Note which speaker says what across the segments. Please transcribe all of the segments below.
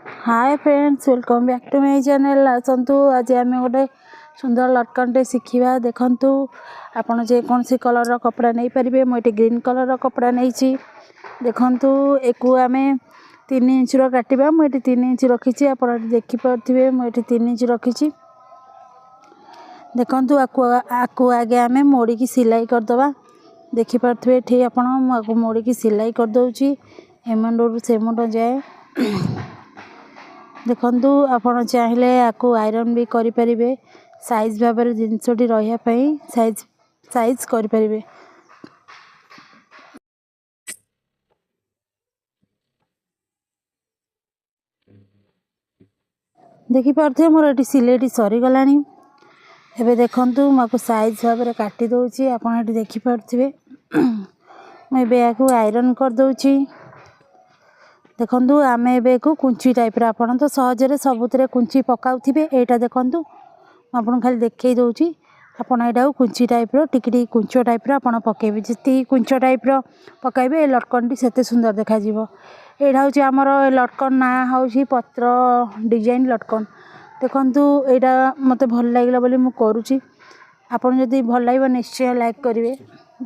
Speaker 1: Hi friends, welcome back to my channel. आसतु आज आम गोटे सुंदर लटकनटे शिखा। देखु आपड़ जेकोसी कलर कपड़ा नहीं पारे। मुझे ग्रीन कलर कपड़ा नहीं। देखु एक आम 3 इंच काटा। मुझे 3 इंच रखी। आप देखिपे मुझे 3 इंच रखी। देखु आपको आगे आम मोड़ी सिलाई करदे। देखिपे ये आप मोड़ी सिलाई करदे एमुंड से मुंड जाए। देखु आपड़ चाहिए आपको आयरन भी करें। साइज भाव जिनसटी रही साइज साइज करें। देखिपे मोर ये सिलेटी सरीगला। एबे देखु मुझे साइज भाव काटी दूसरी। आप देखिपे मुझे आयरन करदे। देखु आम ए कुंची टाइप आपड़ तो सहजरे सबुत कुंची पकाउे। यहाँ देखु आपको खाली देखई दूची। आपड़ यहाँ कुंची टाइप टिकी कुंच टाइप आप पकेबे। जी कुंच टाइप पकाइबे लटकन से सुंदर देखा। यहाँ हूँ आमर लटकन ना हूँ पत्र डिजाइन लटकन। देखु यहाँ मत भल लगे बोली मुझे करुँची। आपन जदि भल लगे निश्चय लाइक करेंगे।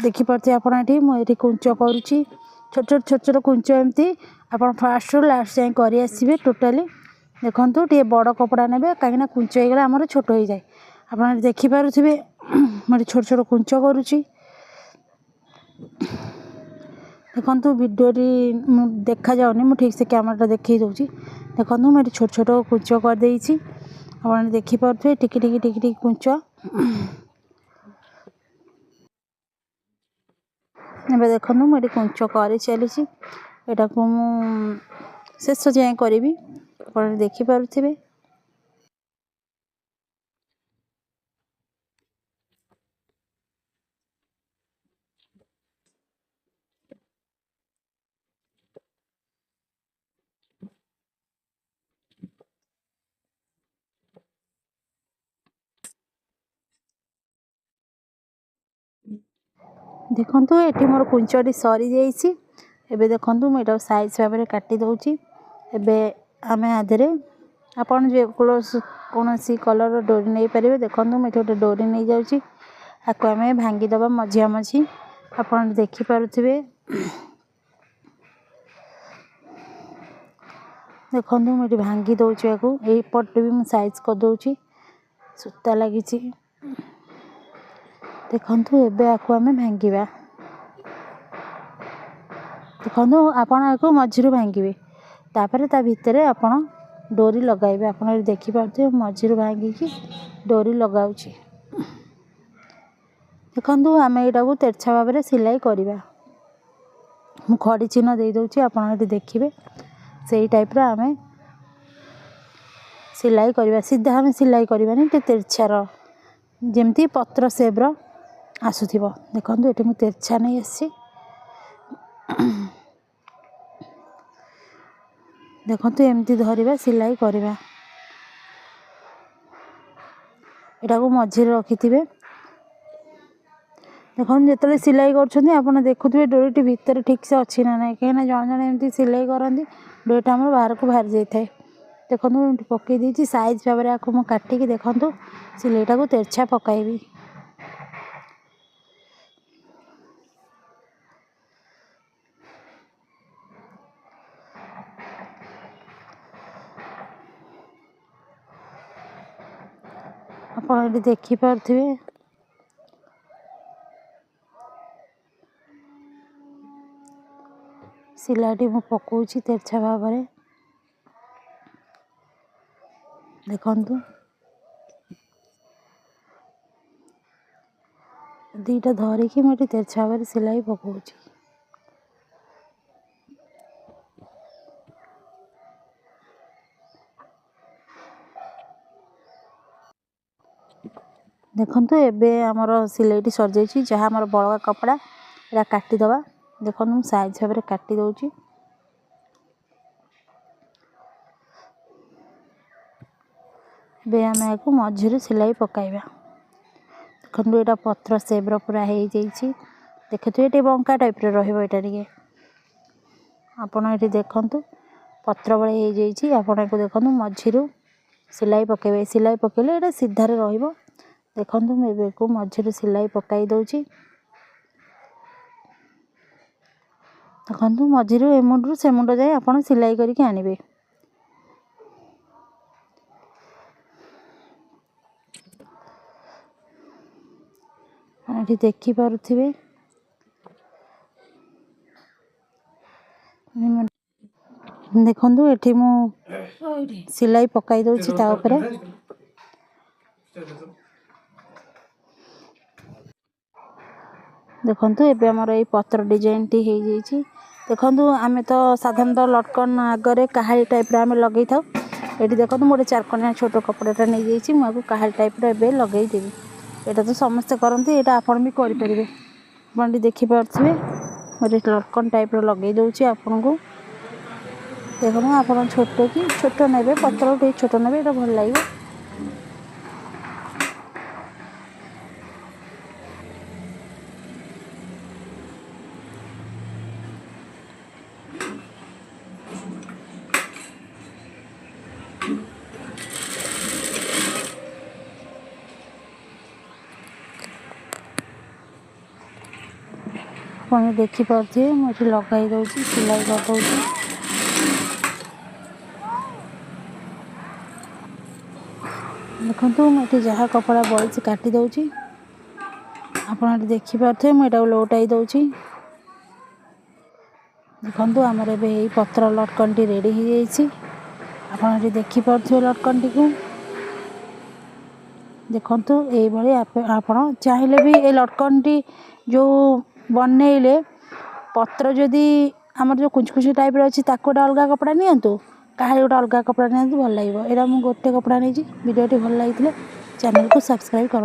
Speaker 1: देखिपे आपड़ी मुझे कुंच करुँची। छोट छोट छोट छोट कुंच एमती आप फास्ट रू लास्ट जाए कर टोटाली। देखु टे बड़ कपड़ा ने कहीं कुंच हो गला आमर छोट हो जाए। आप देखिपे मुझे छोट छोट कुंच करुँची। देखु वीडियो देखा जाऊनी मुझे ठीक से कैमरा देखई दूसरी। देखु मुझे छोट छोट कुंच करदे। आप देखिपे टिकी टिकी टिकी टिकी कुंच। एबे देखु मुझे कुंच कर चली। यहाँ को शेष जाए करी। आप देखिपे देखु ये मोर कुंचटी सरी जाइए। एबे देखु मुझे साइज भाव काटी दूची। एबे आम आधे आपन जो कौन सी कलर डोरी नहीं पारे। देखु मुझे गोटे डोरी नहीं जाऊँगी। आपको आम भांगीदबा मझिया मझी। आप देखिपे देखु मुझे भांगी दौची। यही पट भी मुझे साइज कर दूची। सूता लगी। देखु एबे आपको आम भांगा। देखु आपड़ मझिरू भांगे। तापर ता भितर आप डोरी लगाइबे। आप देखिपे मझिरू भांगिकी डोरी लगाऊँ। देखु आम यहाँ तेरछा भाव सिलाई करवा। मु खड़ी चिन्ह दे दूची। आप देखिए से टाइप आम सिलाई करवा। सीधा आम सिलाई करवानी तेरछार जमती पत्र सेब्र आसुव। देखु ये मुझे तेरछा नहीं आसी। देखु एमती धरवा सिलाई करवा। यहाँ को मझे रखि थे। देखो जो सिलाई कर देखुए डोरी भितर ठीक से अच्छी ना ना कहीं जन जन एमती सिलाई करती डोरीटा आम बाहर को बाहरी जाए। देखो पकई देती साइज भाव में काटिकी। देखु सिलाईटा को तेरछा पकाइबी। आप देखिपे सिलाई मु पकाउची तेरछा भाव में। देखु दीटा धरिकी मुझे तेरछा भाव सिलाई पकाउची। देखु एबे आमर सिलाई सर जाइए। जहाँ आमर बड़का कपड़ा यहाँ काटिदबा। देखो मुझे साइज भाव काटी दूची। आम यहाँ मझिरू सिलाई पकाइबा। देखो यहाँ पत्र सेब्र पूरा हो जाइए। देखते ये बंका टाइप रही। आप देखु पत्र भले हो आपको देखो मझीरू सिलाई पकेबे सिलाई पकेले ये सीधार रहिबो देखो मुझे को मझीरू सिलाई पकाई दउची देखो मझीरू ए मुंडू से मुंड जाए आप सिलाई करके आनिबे ये देखी पारुथिबे देखो ये मु सिलाई पकाई दउची ता ऊपर देखो एबे हमर ए पत्र डिजाइन टी हो जाइए देखो आम तो साधारणतः लटकन आगे कहाड़ी टाइप आम लगे था ये देखो मोटे चारकोनिया छोट कपड़ाटा नहीं जाइए मुझे कहाड़ी टाइप एवं लगेदेवी यहाँ तो समस्ते करते यहाँ आप भी करेंगे आप देखिपे मोटे लटकन टाइप लगे दूसरी आपन को देखो आप छोट कि छोट ने पत्र टे छोट ने ये भल लगे आप देखिपे मुझे लगे दूसरी सिलाई कर दूसरी देखो मुझे जहाँ कपड़ा बड़ी काटी दूसरी आप देखिपे मुझे लौटाई दूसरी देखो आमर ए पत्र लटकन टी रेडी हो जाइए आप देखिपे लटकन टी को देखो ये आप चाहिए भी ये लटकन टी जो बनइले पत्र जदि आमर जो कुचकुची टाइप अच्छी गोटे अलग कपड़ा नियंतु कहाड़ी गोटे अलग कपड़ा नियंतु भल लगे यहाँ मुझे गोटे कपड़ा नहीं वीडियो भल लगी चैनल को सब्सक्राइब कर।